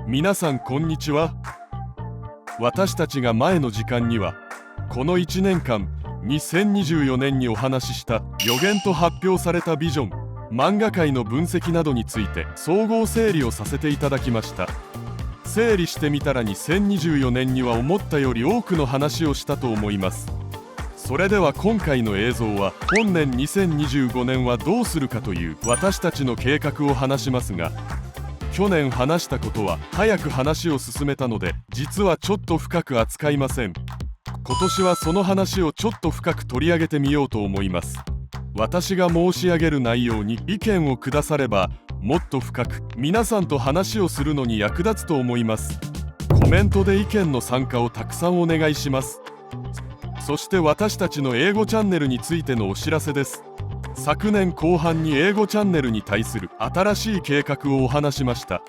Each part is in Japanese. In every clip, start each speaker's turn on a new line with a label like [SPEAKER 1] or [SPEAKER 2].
[SPEAKER 1] 皆さんこんにちは。私たちが前の時間にはこの1年間2024年にお話しした予言と発表されたビジョン、漫画界の分析などについて総合整理をさせていただきました。整理してみたら2024年には思ったより多くの話をしたと思います。それでは今回の映像は本年2025年はどうするかという私たちの計画を話しますが、去年話したことは早く話を進めたので実はちょっと深く扱いません。今年はその話をちょっと深く取り上げてみようと思います。私が申し上げる内容に意見をくださればもっと深く皆さんと話をするのに役立つと思います。コメントで意見の参加をたくさんお願いします。そして私たちの英語チャンネルについてのお知らせです。昨年後半に英語チャンネルに対する新しい計画をお話しました。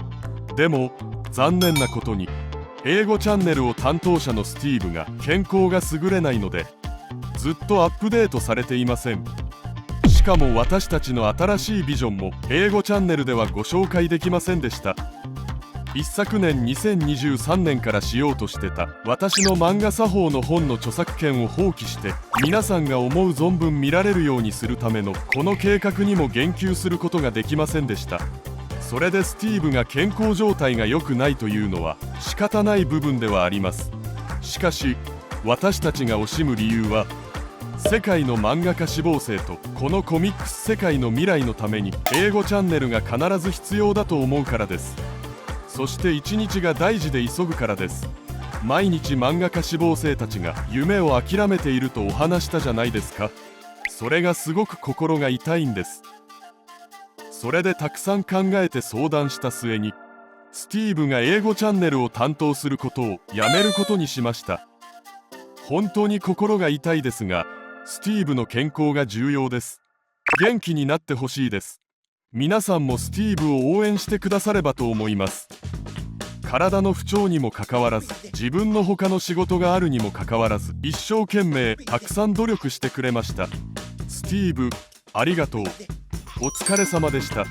[SPEAKER 1] でも残念なことに英語チャンネルを担当者のスティーブが健康が優れないのでずっとアップデートされていません。しかも私たちの新しいビジョンも英語チャンネルではご紹介できませんでした。一昨年2023年からしようとしてた私の漫画作法の本の著作権を放棄して皆さんが思う存分見られるようにするためのこの計画にも言及することができませんでした。それでスティーブが健康状態が良くないというのは仕方ない部分ではあります。しかし私たちが惜しむ理由は世界の漫画家志望生とこのコミックス世界の未来のために英語チャンネルが必ず必要だと思うからです。そして一日が大事で急ぐからです。毎日漫画家志望生たちが夢を諦めているとお話したじゃないですか。それがすごく心が痛いんです。それでたくさん考えて相談した末にスティーブが英語チャンネルを担当することをやめることにしました。本当に心が痛いですがスティーブの健康が重要です。元気になってほしいです。皆さんもスティーブを応援してくださればと思います。体の不調にもかかわらず自分の他の仕事があるにもかかわらず一生懸命たくさん努力してくれました。スティーブありがとう。お疲れ様でした。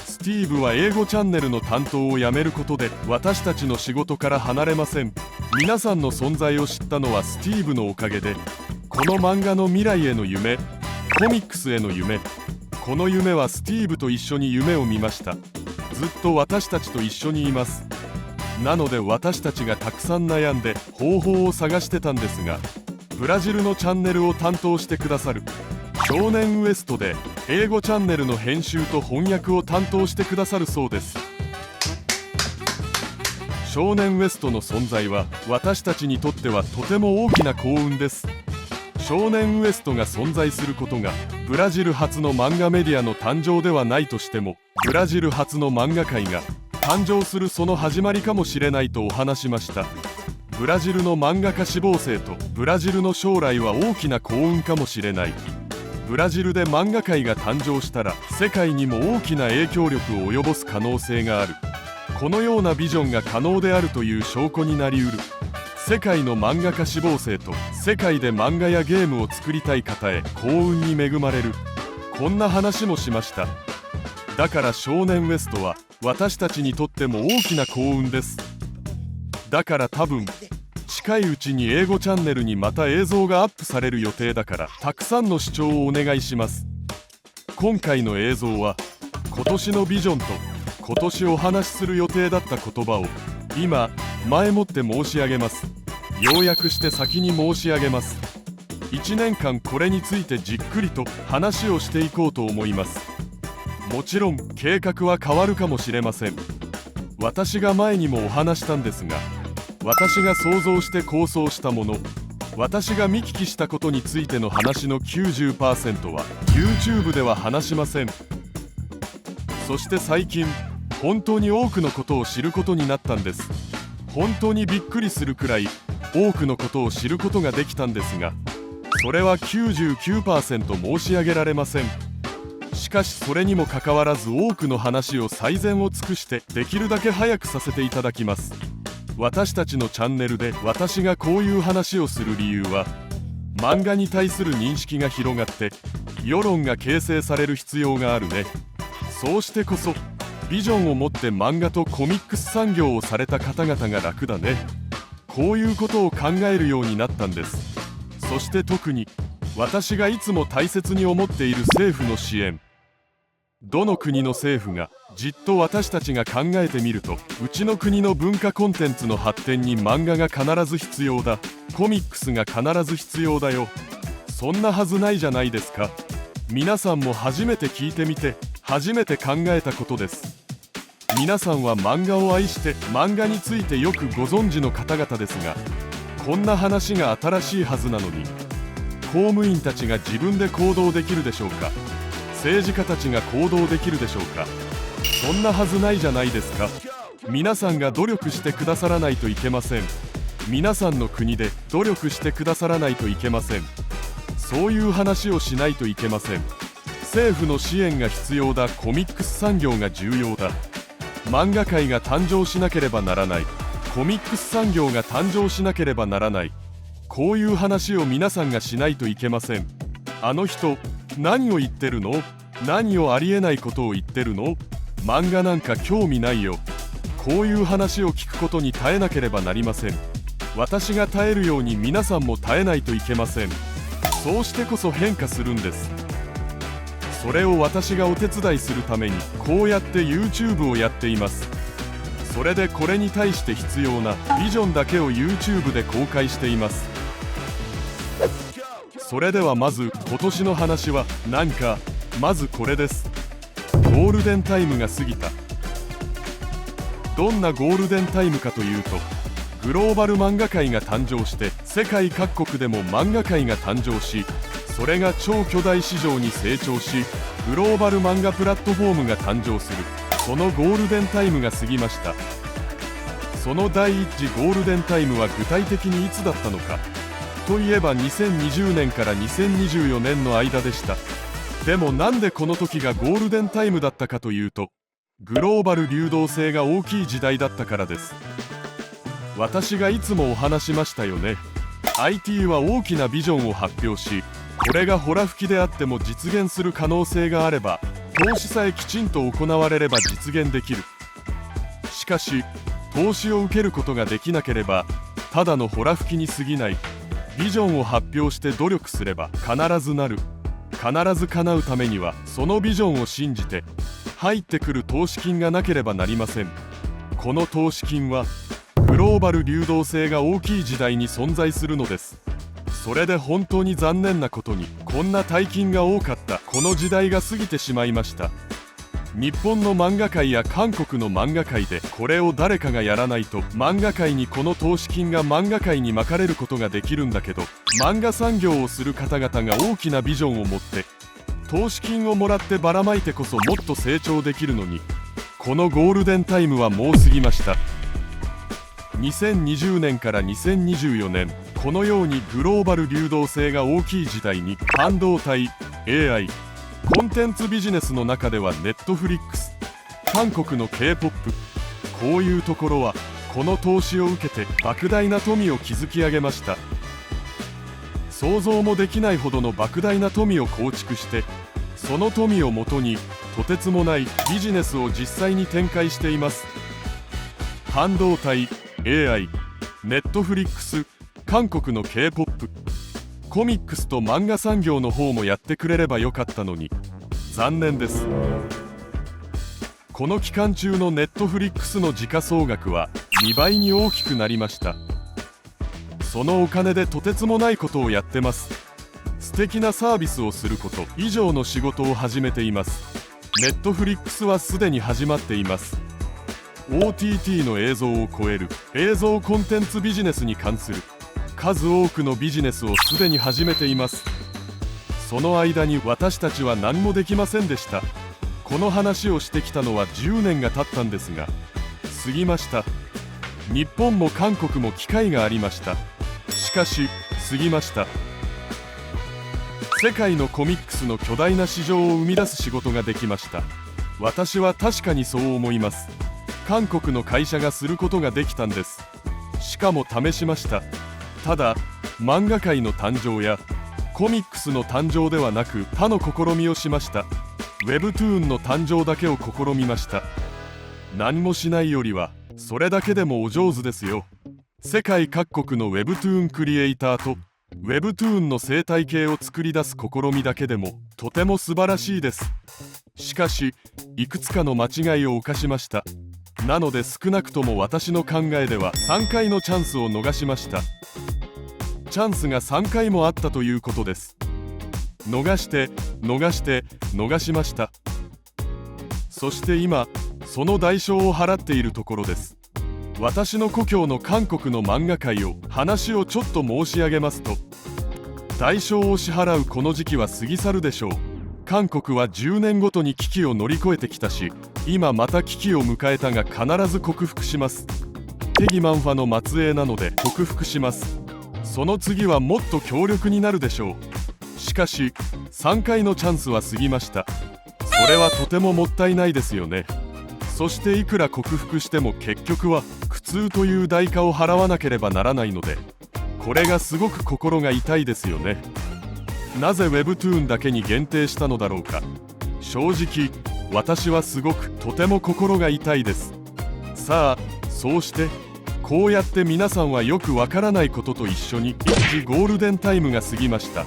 [SPEAKER 1] スティーブは英語チャンネルの担当をやめることで私たちの仕事から離れません。皆さんの存在を知ったのはスティーブのおかげでこの漫画の未来への夢、コミックスへの夢、この夢はスティーブと一緒に夢を見ました。ずっと私たちと一緒にいます。なので私たちがたくさん悩んで方法を探してたんですがブラジルのチャンネルを担当してくださる少年ウエストで英語チャンネルの編集と翻訳を担当してくださるそうです。少年ウエストの存在は私たちにとってはとても大きな幸運です。少年ウエストが存在することがブラジル初の漫画メディアの誕生ではないとしてもブラジル初の漫画界が誕生するその始まりかもしれないとお話しました。ブラジルの漫画家志望生とブラジルの将来は大きな幸運かもしれない。ブラジルで漫画界が誕生したら世界にも大きな影響力を及ぼす可能性がある。このようなビジョンが可能であるという証拠になりうる。世界の漫画家志望生と世界で漫画やゲームを作りたい方へ幸運に恵まれる。こんな話もしました。だから少年ウエストは私たちにとっても大きな幸運です。だから多分近いうちに英語チャンネルにまた映像がアップされる予定だからたくさんの視聴をお願いします。今回の映像は今年のビジョンと今年お話しする予定だった言葉を今前もって申し上げます。要約して先に申し上げます。1年間これについてじっくりと話をしていこうと思います。もちろん計画は変わるかもしれません。私が前にもお話したんですが私が想像して構想したもの、私が見聞きしたことについての話の 90% は YouTube では話しません。そして最近本当に多くのことを知ることになったんです。本当にびっくりするくらい多くのことを知ることができたんですが、それは 99% 申し上げられません。しかしそれにもかかわらず多くの話を最善を尽くしてできるだけ早くさせていただきます。私たちのチャンネルで私がこういう話をする理由は、漫画に対する認識が広がって世論が形成される必要があるね。そうしてこそビジョンを持って漫画とコミックス産業をされた方々が楽だね。こういうことを考えるようになったんです。そして特に私がいつも大切に思っている政府の支援。どの国の政府がじっと私たちが考えてみると、うちの国の文化コンテンツの発展に漫画が必ず必要だ、コミックスが必ず必要だよ。そんなはずないじゃないですか。皆さんも初めて聞いてみて初めて考えたことです。皆さんは漫画を愛して漫画についてよくご存知の方々ですが、こんな話が新しいはずなのに、公務員たちが自分で行動できるでしょうか。政治家たちが行動できるでしょうか。そんなはずないじゃないですか。皆さんが努力してくださらないといけません。皆さんの国で努力してくださらないといけません。そういう話をしないといけません。政府の支援が必要だ、コミックス産業が重要だ、漫画界が誕生しなければならない、コミックス産業が誕生しなければならない、こういう話を皆さんがしないといけません。あの人何を言ってるの？何をありえないことを言ってるの？漫画なんか興味ないよ。こういう話を聞くことに耐えなければなりません。私が耐えるように皆さんも耐えないといけません。そうしてこそ変化するんです。それを私がお手伝いするためにこうやって YouTube をやっています。それでこれに対して必要なビジョンだけを YouTube で公開しています。それではまず今年の話は何か。まずこれです。ゴールデンタイムが過ぎた。どんなゴールデンタイムかというと、グローバル漫画界が誕生して世界各国でも漫画界が誕生し、それが超巨大市場に成長し、グローバル漫画プラットフォームが誕生する、そのゴールデンタイムが過ぎました。その第一次ゴールデンタイムは具体的にいつだったのかといえば2020年から2024年の間でした。でもなんでこの時がゴールデンタイムだったかというと、グローバル流動性が大きい時代だったからです。私がいつもお話しましたよね。 IT は大きなビジョンを発表し、これがホラ吹きであっても実現する可能性があれば、投資さえきちんと行われれば実現できる。しかし投資を受けることができなければただのホラ吹きに過ぎない。ビジョンを発表して努力すれば必ずなる。必ず叶うためにはそのビジョンを信じて入ってくる投資金がなければなりません。この投資金はグローバル流動性が大きい時代に存在するのです。それで本当に残念なことに、こんな大金が多かったこの時代が過ぎてしまいました。日本の漫画界や韓国の漫画界でこれを誰かがやらないと、漫画界にこの投資金が漫画界にまかれることができるんだけど、漫画産業をする方々が大きなビジョンを持って投資金をもらってばらまいてこそもっと成長できるのに、このゴールデンタイムはもう過ぎました。2020年から2024年、このようにグローバル流動性が大きい時代に、半導体、AI、コンテンツビジネスの中ではネットフリックス、韓国の K-POP、こういうところはこの投資を受けて莫大な富を築き上げました。想像もできないほどの莫大な富を構築して、その富をもとにとてつもないビジネスを実際に展開しています。半導体、AI、ネットフリックス、韓国の K-POP、コミックスと漫画産業の方もやってくれればよかったのに、残念です。この期間中のネットフリックスの時価総額は2倍に大きくなりました。そのお金でとてつもないことをやってます。素敵なサービスをすること以上の仕事を始めています。ネットフリックスはすでに始まっています。OTT の映像を超える映像コンテンツビジネスに関する数多くのビジネスをすでに始めています。その間に私たちは何もできませんでした。この話をしてきたのは10年が経ったんですが、過ぎました。日本も韓国も機会がありました。しかし過ぎました。世界のコミックスの巨大な市場を生み出す仕事ができました。私は確かにそう思います。韓国の会社がすることができたんです。しかも試しました。ただ漫画界の誕生やコミックスの誕生ではなく他の試みをしました。ウェブトゥーンの誕生だけを試みました。何もしないよりはそれだけでもお上手ですよ。世界各国のウェブトゥーンクリエイターとウェブトゥーンの生態系を作り出す試みだけでもとても素晴らしいです。しかしいくつかの間違いを犯しました。なので少なくとも私の考えでは3回のチャンスを逃しました。チャンスが3回もあったということです。逃しました。そして今その代償を払っているところです。私の故郷の韓国の漫画界を話をちょっと申し上げますと、代償を支払うこの時期は過ぎ去るでしょう。韓国は10年ごとに危機を乗り越えてきたし、今また危機を迎えたが必ず克服します。テギマンファの末裔なので克服します。その次はもっと強力になるでしょう。しかし3回のチャンスは過ぎました。それはとてももったいないですよね。そしていくら克服しても結局は苦痛という代価を払わなければならないので、これがすごく心が痛いですよね。なぜ Webtoon だけに限定したのだろうか。正直私はすごくとても心が痛いです。さあそうしてこうやって皆さんはよくわからないことと一緒に一時ゴールデンタイムが過ぎました。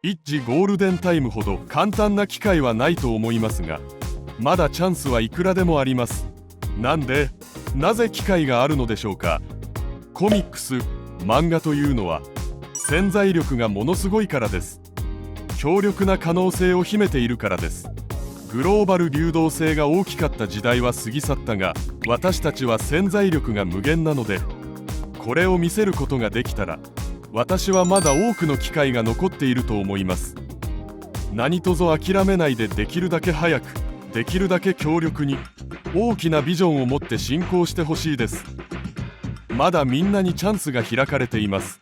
[SPEAKER 1] 一時ゴールデンタイムほど簡単な機会はないと思いますが、まだチャンスはいくらでもあります。なぜ機会があるのでしょうか。コミックス、漫画というのは潜在力がものすごいからです。強力な可能性を秘めているからです。グローバル流動性が大きかった時代は過ぎ去ったが、私たちは潜在力が無限なので、これを見せることができたら私はまだ多くの機会が残っていると思います。何とぞ諦めないで、できるだけ早く、できるだけ強力に、大きなビジョンを持って進行してほしいです。まだみんなにチャンスが開かれています。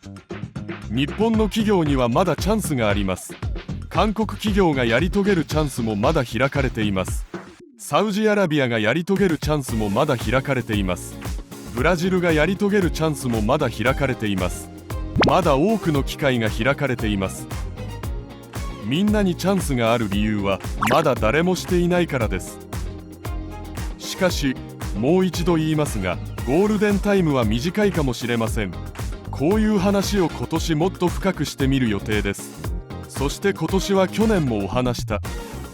[SPEAKER 1] 日本の企業にはまだチャンスがあります。韓国企業がやり遂げるチャンスもまだ開かれています。サウジアラビアがやり遂げるチャンスもまだ開かれています。ブラジルがやり遂げるチャンスもまだ開かれています。まだ多くの機会が開かれています。みんなにチャンスがある理由はまだ誰もしていないからです。しかしもう一度言いますが、ゴールデンタイムは短いかもしれません。こういう話を今年もっと深くしてみる予定です。そして今年は去年もお話した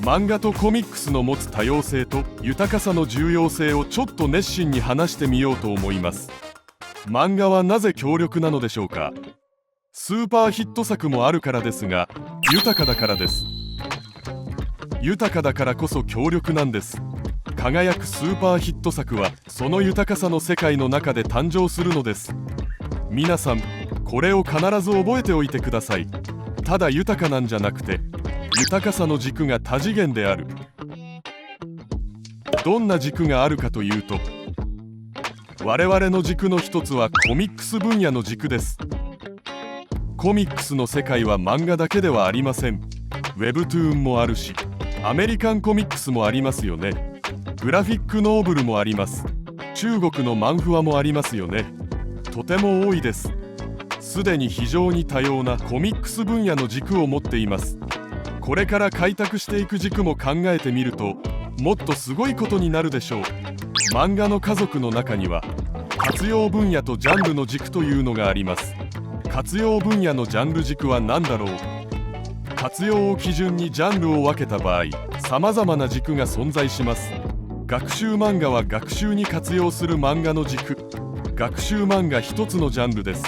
[SPEAKER 1] 漫画とコミックスの持つ多様性と豊かさの重要性をちょっと熱心に話してみようと思います。漫画はなぜ強力なのでしょうか。スーパーヒット作もあるからですが、豊かだからです。豊かだからこそ強力なんです。輝くスーパーヒット作はその豊かさの世界の中で誕生するのです。皆さんこれを必ず覚えておいてください。ただ豊かなんじゃなくて、豊かさの軸が多次元である。どんな軸があるかというと、我々の軸の一つはコミックス分野の軸です。コミックスの世界は漫画だけではありません。ウェブトゥーンもあるし、アメリカンコミックスもありますよね。グラフィックノーブルもあります。中国のマンフワもありますよね。とても多いです。すでに非常に多様なコミックス分野の軸を持っています。これから開拓していく軸も考えてみると、もっとすごいことになるでしょう。漫画の家族の中には活用分野とジャンルの軸というのがあります。活用分野のジャンル軸は何だろう。活用を基準にジャンルを分けた場合、さまざまな軸が存在します。学習漫画は学習に活用する漫画の軸。学習漫画一つのジャンルです。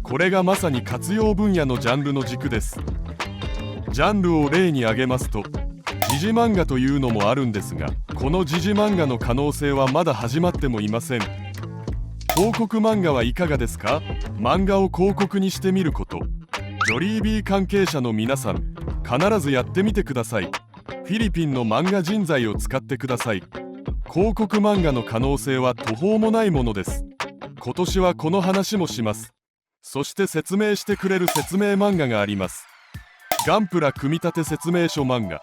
[SPEAKER 1] これがまさに活用分野のジャンルの軸です。ジャンルを例に挙げますと、時事漫画というのもあるんですが、この時事漫画の可能性はまだ始まってもいません。広告漫画はいかがですか。漫画を広告にしてみること、ジョリービー関係者の皆さん必ずやってみてください。フィリピンの漫画人材を使ってください。広告漫画の可能性は途方もないものです。今年はこの話もします。そして説明してくれる説明漫画があります。ガンプラ組み立て説明書漫画、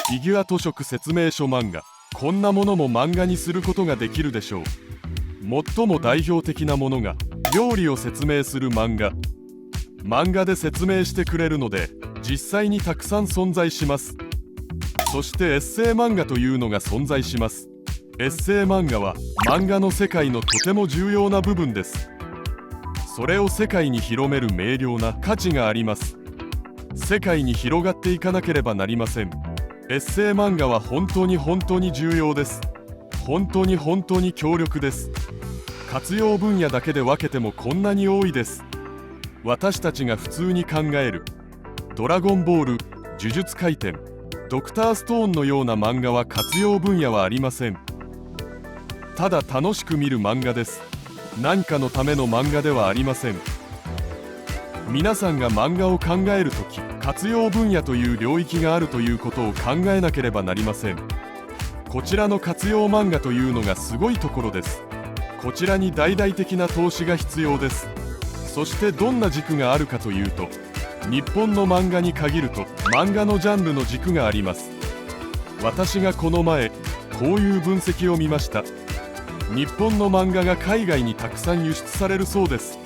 [SPEAKER 1] フィギュア塗色説明書漫画、こんなものも漫画にすることができるでしょう。最も代表的なものが料理を説明する漫画で説明してくれるので実際にたくさん存在します。そしてエッセイ漫画というのが存在します。エッセイ漫画は漫画の世界のとても重要な部分です。それを世界に広める明瞭な価値があります。世界に広がっていかなければなりません。エッセイ漫画は本当に重要です。本当に強力です。活用分野だけで分けてもこんなに多いです。私たちが普通に考えるドラゴンボール、呪術廻戦、ドクターストーンのような漫画は活用分野はありません。ただ楽しく見る漫画です。何かのための漫画ではありません。皆さんが漫画を考えるとき、活用分野という領域があるということを考えなければなりません。こちらの活用漫画というのがすごいところです。こちらに大々的な投資が必要です。そしてどんな軸があるかというと、日本の漫画に限ると漫画のジャンルの軸があります。私がこの前こういう分析を見ました。日本の漫画が海外にたくさん輸出されるそうです。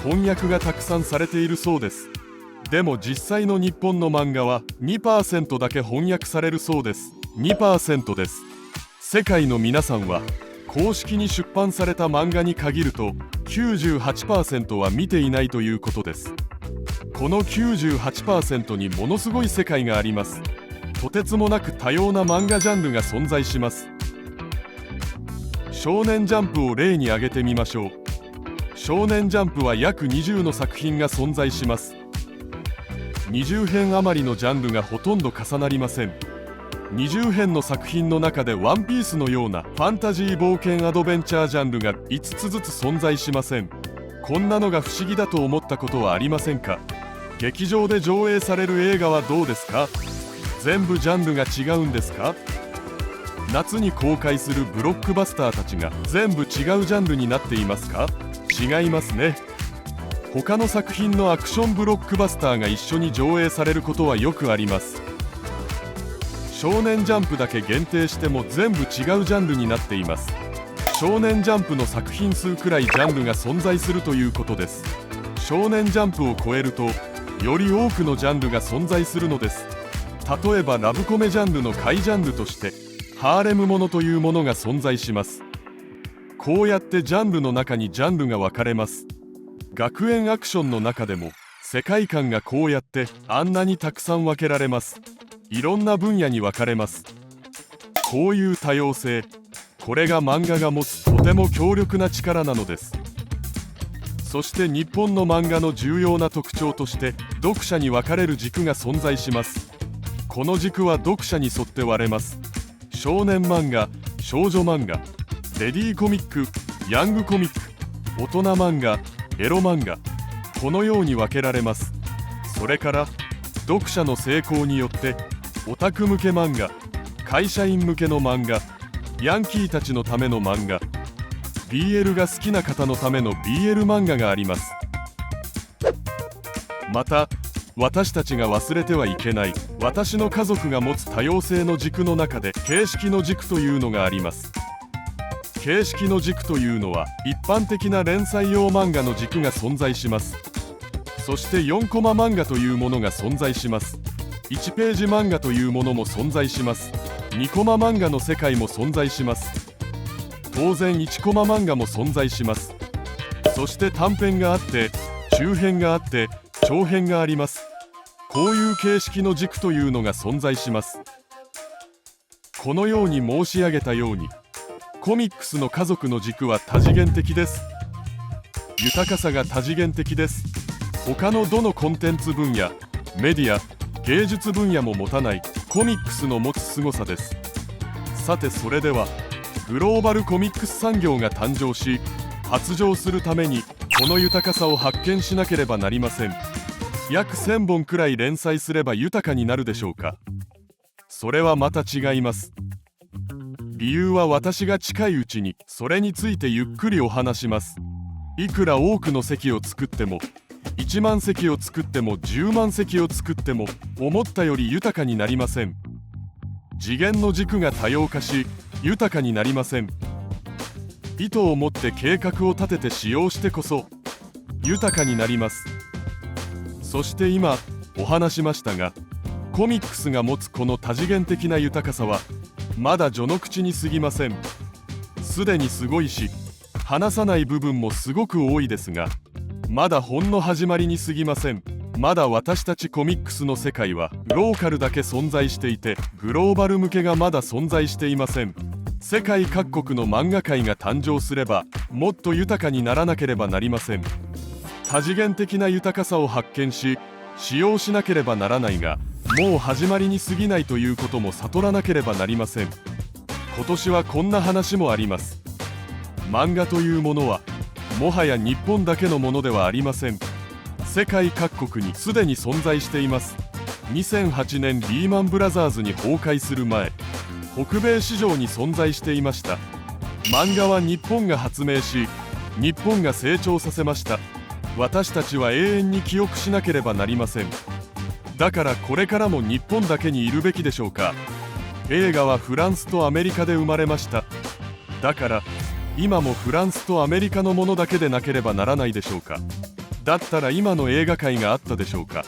[SPEAKER 1] 翻訳がたくさんされているそうです。でも実際の日本の漫画は 2% だけ翻訳されるそうです。 2% です。世界の皆さんは公式に出版された漫画に限ると 98% は見ていないということです。この 98% にものすごい世界があります。とてつもなく多様な漫画ジャンルが存在します。少年ジャンプを例に挙げてみましょう。少年ジャンプは約20の作品が存在します。20編余りのジャンルがほとんど重なりません。20編の作品の中でワンピースのようなファンタジー冒険アドベンチャージャンルが5つずつ存在しません。こんなのが不思議だと思ったことはありませんか？劇場で上映される映画はどうですか？全部ジャンルが違うんですか？夏に公開するブロックバスターたちが全部違うジャンルになっていますか？違いますね。他の作品のアクションブロックバスターが一緒に上映されることはよくあります。少年ジャンプだけ限定しても全部違うジャンルになっています。少年ジャンプの作品数くらいジャンルが存在するということです。少年ジャンプを超えるとより多くのジャンルが存在するのです。例えばラブコメジャンルの下位ジャンルとしてハーレムものというものが存在します。こうやってジャンルの中にジャンルが分かれます。学園アクションの中でも世界観がこうやってあんなにたくさん分けられます。いろんな分野に分かれます。こういう多様性、これが漫画が持つとても強力な力なのです。そして日本の漫画の重要な特徴として読者に分かれる軸が存在します。この軸は読者に沿って割れます。少年漫画、少女漫画、レディーコミック、ヤングコミック、大人漫画、エロ漫画、このように分けられます。それから読者の成功によってオタク向け漫画、会社員向けの漫画、ヤンキーたちのための漫画、 BL が好きな方のための BL 漫画があります。また私たちが忘れてはいけない私の家族が持つ多様性の軸の中で形式の軸というのがあります。形式の軸というのは一般的な連載用漫画の軸が存在します。そして4コマ漫画というものが存在します。1ページ漫画というものも存在します。2コマ漫画の世界も存在します。当然1コマ漫画も存在します。そして短編があって中編があって長編があります。こういう形式の軸というのが存在します。このように申し上げたようにコミックスの家族の軸は多次元的です。豊かさが多次元的です。他のどのコンテンツ分野、メディア、芸術分野も持たないコミックスの持つ凄さです。さてそれではグローバルコミックス産業が誕生し発情するためにこの豊かさを発見しなければなりません。約1000本くらい連載すれば豊かになるでしょうか。それはまた違います。理由は私が近いうちにそれについてゆっくりお話します。いくら多くの席を作っても、1万席を作っても10万席を作っても思ったより豊かになりません。次元の軸が多様化し豊かになりません。意図を持って計画を立てて使用してこそ豊かになります。そして今お話しましたが、コミックスが持つこの多次元的な豊かさはまだ序の口に過ぎません。すでにすごいし、話さない部分もすごく多いですが、まだほんの始まりに過ぎません。まだ私たちコミックスの世界はローカルだけ存在していて、グローバル向けがまだ存在していません。世界各国の漫画界が誕生すればもっと豊かにならなければなりません。多次元的な豊かさを発見し使用しなければならないが、もう始まりに過ぎないということも悟らなければなりません。今年はこんな話もあります。漫画というものはもはや日本だけのものではありません。世界各国にすでに存在しています。2008年リーマンブラザーズに崩壊する前、北米市場に存在していました。漫画は日本が発明し、日本が成長させました。私たちは永遠に記憶しなければなりません。だからこれからも日本だけにいるべきでしょうか。映画はフランスとアメリカで生まれました。だから今もフランスとアメリカのものだけでなければならないでしょうか。だったら今の映画界があったでしょうか。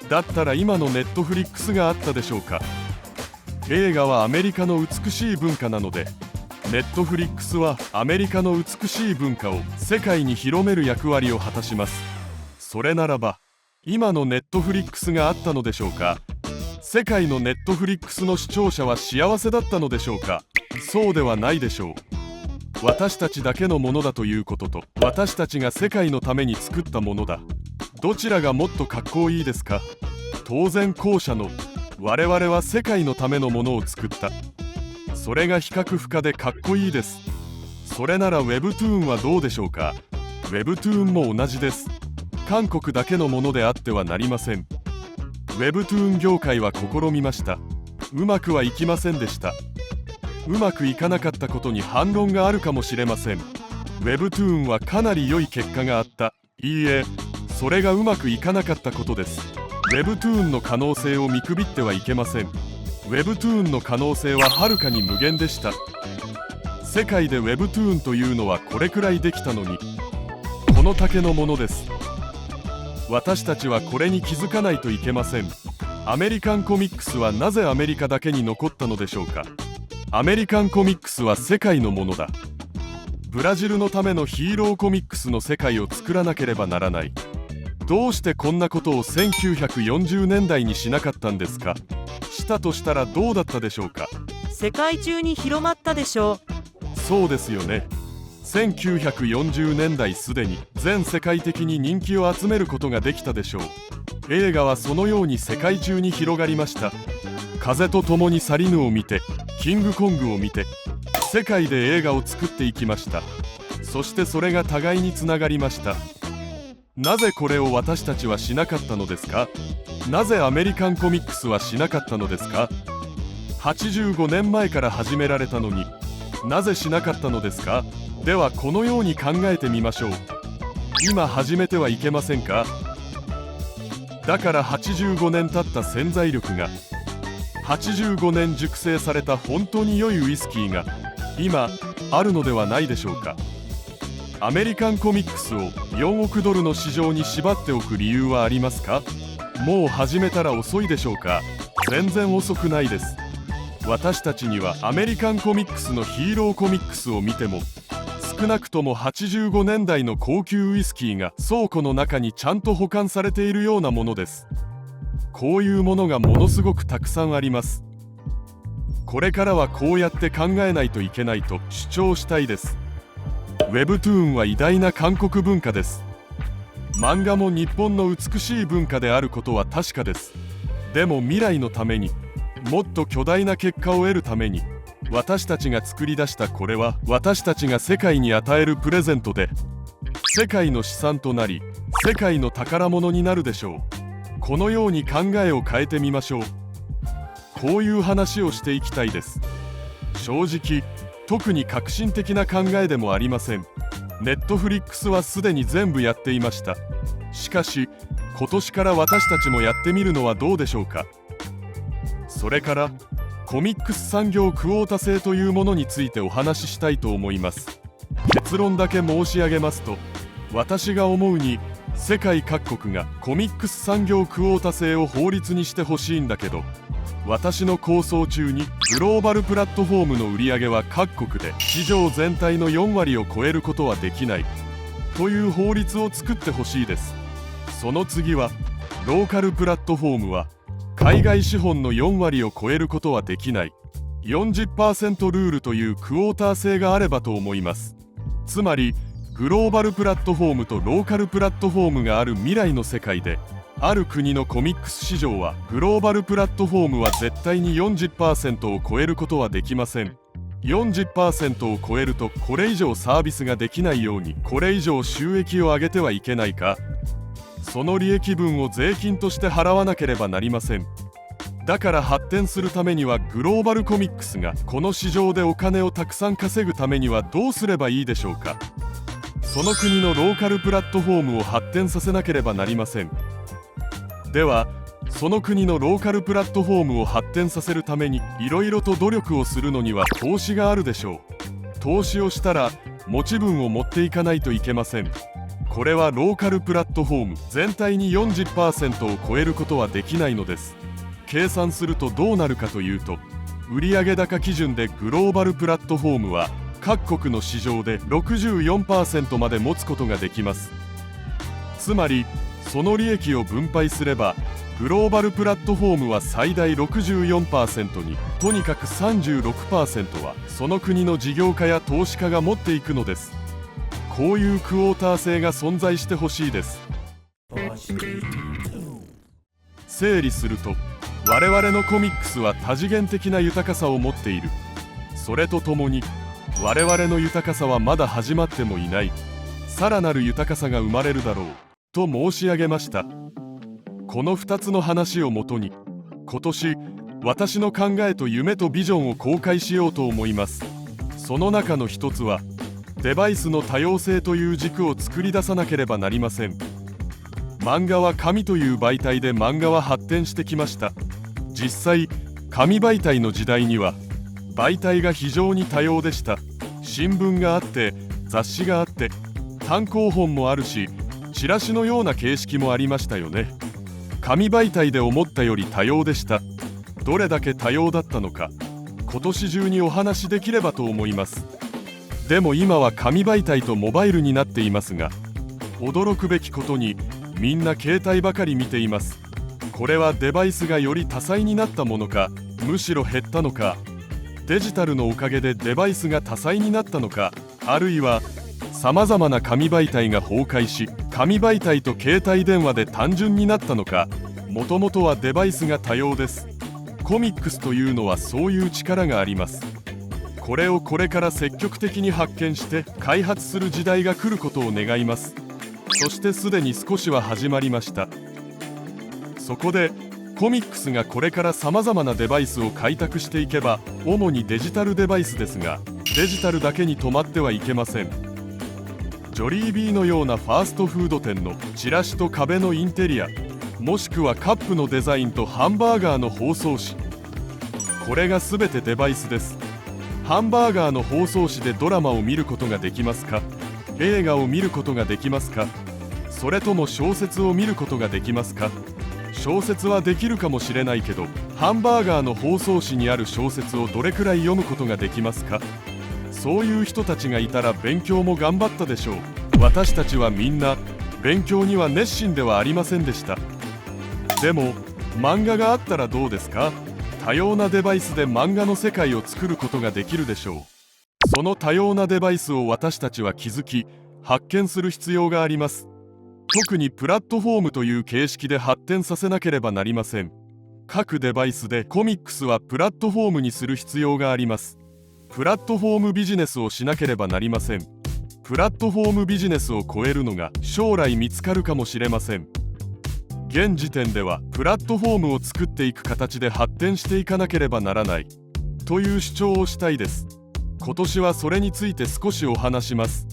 [SPEAKER 1] だったら今のネットフリックスがあったでしょうか。映画はアメリカの美しい文化なので、ネットフリックスはアメリカの美しい文化を世界に広める役割を果たします。それならば今のネットフリックスがあったのでしょうか。世界のネットフリックスの視聴者は幸せだったのでしょうか。そうではないでしょう。私たちだけのものだということと、私たちが世界のために作ったものだ、どちらがもっとかっこいいですか。当然後者の我々は世界のためのものを作った。それが比較不可でかっこいいです。それなら Webtoon はどうでしょうか。 Webtoon も同じです。韓国だけのものであってはなりません。 Webtoon 業界は試みました。うまくはいきませんでした。うまくいかなかったことに反論があるかもしれません。 Webtoon はかなり良い結果があった。いいえ、それがうまくいかなかったことです。 Webtoon の可能性を見くびってはいけません。 Webtoon の可能性ははるかに無限でした。世界で Webtoon というのはこれくらいできたのに、この丈のものです。私たちはこれに気づかないといけません。アメリカンコミックスはなぜアメリカだけに残ったのでしょうか。アメリカンコミックスは世界のものだ。ブラジルのためのヒーローコミックスの世界を作らなければならない。どうしてこんなことを1940年代にしなかったんですか。したとしたらどうだったでしょうか。
[SPEAKER 2] 世界中に広まったでしょう。
[SPEAKER 1] そうですよね。1940年代すでに全世界的に人気を集めることができたでしょう。映画はそのように世界中に広がりました。風と共に去りぬを見て、キングコングを見て、世界で映画を作っていきました。そしてそれが互いにつながりました。なぜこれを私たちはしなかったのですか。なぜアメリカンコミックスはしなかったのですか。85年前から始められたのになぜしなかったのですか。ではこのように考えてみましょう。今始めてはいけませんか。だから85年経った潜在力が、85年熟成された本当に良いウイスキーが今あるのではないでしょうか。アメリカンコミックスを4億ドルの市場に縛っておく理由はありますか。もう始めたら遅いでしょうか。全然遅くないです。私たちにはアメリカンコミックスのヒーローコミックスを見ても、少なくとも85年代の高級ウイスキーが倉庫の中にちゃんと保管されているようなものです。こういうものがものすごくたくさんあります。これからはこうやって考えないといけないと主張したいです。Webtoon は偉大な韓国文化です。漫画も日本の美しい文化であることは確かです。でも未来のために、もっと巨大な結果を得るために、私たちが作り出したこれは私たちが世界に与えるプレゼントで、世界の資産となり世界の宝物になるでしょう。このように考えを変えてみましょう。こういう話をしていきたいです。正直特に革新的な考えでもありません。ネットフリックスはすでに全部やっていました。しかし今年から私たちもやってみるのはどうでしょうか。それからコミックス産業クオータ制というものについてお話ししたいと思います。結論だけ申し上げますと、私が思うに世界各国がコミックス産業クオータ制を法律にしてほしいんだけど、私の構想中にグローバルプラットフォームの売り上げは各国で市場全体の4割を超えることはできないという法律を作ってほしいです。その次はローカルプラットフォームは海外資本の4割を超えることはできない 40% ルールというクォーター制があればと思います。つまりグローバルプラットフォームとローカルプラットフォームがある未来の世界で、ある国のコミックス市場はグローバルプラットフォームは絶対に 40% を超えることはできません。40% を超えるとこれ以上サービスができないように、これ以上収益を上げてはいけないか。その利益分を税金として払わなければなりません。だから発展するためにはグローバルコミックスがこの市場でお金をたくさん稼ぐためにはどうすればいいでしょうか。その国のローカルプラットフォームを発展させなければなりません。ではその国のローカルプラットフォームを発展させるためにいろいろと努力をするのには投資があるでしょう。投資をしたら持ち分を持っていかないといけません。これはローカルプラットフォーム全体に 40% を超えることはできないのです。計算するとどうなるかというと、売上高基準でグローバルプラットフォームは各国の市場で 64% まで持つことができます。つまりその利益を分配すればグローバルプラットフォームは最大 64% に、とにかく 36% はその国の事業家や投資家が持っていくのです。こういうクォーター制が存在してほしいです。整理すると、我々のコミックスは多次元的な豊かさを持っている。それとともに我々の豊かさはまだ始まってもいない。さらなる豊かさが生まれるだろうと申し上げました。この2つの話をもとに今年私の考えと夢とビジョンを公開しようと思います。その中の一つはデバイスの多様性という軸を作り出さなければなりません。漫画は紙という媒体で漫画は発展してきました。実際紙媒体の時代には媒体が非常に多様でした。新聞があって雑誌があって単行本もあるし、チラシのような形式もありましたよね。紙媒体で思ったより多様でした。どれだけ多様だったのか今年中にお話しできればと思います。でも今は紙媒体とモバイルになっていますが、驚くべきことにみんな携帯ばかり見ています。これはデバイスがより多彩になったものか、むしろ減ったのか、デジタルのおかげでデバイスが多彩になったのか、あるいはさまざまな紙媒体が崩壊し紙媒体と携帯電話で単純になったのか。もともとはデバイスが多様です。コミックスというのはそういう力があります。これをこれから積極的に発見して開発する時代が来ることを願います。そしてすでに少しは始まりました。そこでコミックスがこれからさまざまなデバイスを開拓していけば、主にデジタルデバイスですが、デジタルだけに止まってはいけません。ジョリービーのようなファーストフード店のチラシと壁のインテリア、もしくはカップのデザインとハンバーガーの包装紙、これが全てデバイスです。ハンバーガーの包装紙でドラマを見ることができますか？映画を見ることができますか？それとも小説を見ることができますか？小説はできるかもしれないけど、ハンバーガーの包装紙にある小説をどれくらい読むことができますか？そういう人たちがいたら勉強も頑張ったでしょう。私たちはみんな勉強には熱心ではありませんでした。でも漫画があったらどうですか？多様なデバイスで漫画の世界を作ることができるでしょう。その多様なデバイスを私たちは気づき発見する必要があります。特にプラットフォームという形式で発展させなければなりません。各デバイスでコミックスはプラットフォームにする必要があります。プラットフォームビジネスをしなければなりません。プラットフォームビジネスを超えるのが将来見つかるかもしれません。現時点ではプラットフォームを作っていく形で発展していかなければならないという主張をしたいです。今年はそれについて少しお話します。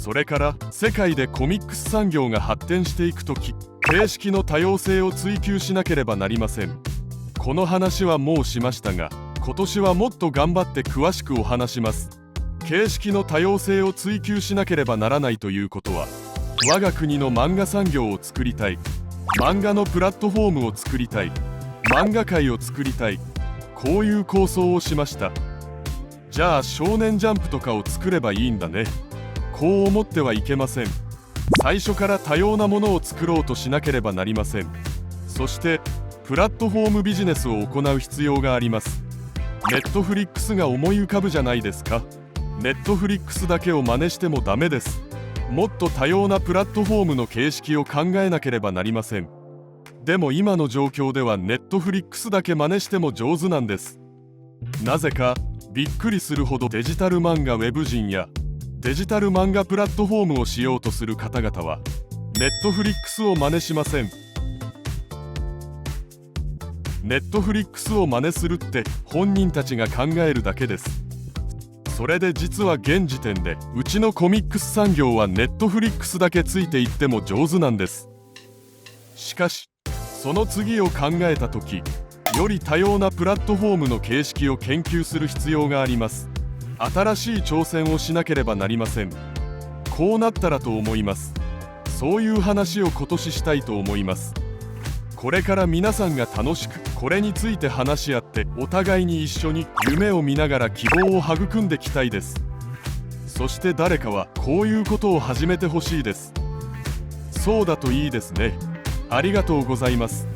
[SPEAKER 1] それから世界でコミックス産業が発展していくとき、形式の多様性を追求しなければなりません。この話はもうしましたが、今年はもっと頑張って詳しくお話します。形式の多様性を追求しなければならないということは、我が国の漫画産業を作りたい、漫画のプラットフォームを作りたい、漫画界を作りたい、こういう構想をしました。じゃあ少年ジャンプとかを作ればいいんだね。こう思ってはいけません。最初から多様なものを作ろうとしなければなりません。そしてプラットフォームビジネスを行う必要があります。ネットフリックスが思い浮かぶじゃないですか。ネットフリックスだけを真似してもダメです。もっと多様なプラットフォームの形式を考えなければなりません。でも今の状況ではネットフリックスだけ真似しても上手なんです。なぜかびっくりするほどデジタル漫画ウェブ人やデジタル漫画プラットフォームをしようとする方々はネットフリックスを真似しません。ネットフリックスを真似するって本人たちが考えるだけです。それで実は現時点でうちのコミックス産業はネットフリックスだけついていっても上手なんです。しかしその次を考えた時、より多様なプラットフォームの形式を研究する必要があります。新しい挑戦をしなければなりません。こうなったらと思います。そういう話を今年したいと思います。これから皆さんが楽しくこれについて話し合ってお互いに一緒に夢を見ながら希望を育んでいきたいです。そして誰かはこういうことを始めてほしいです。そうだといいですね。ありがとうございます。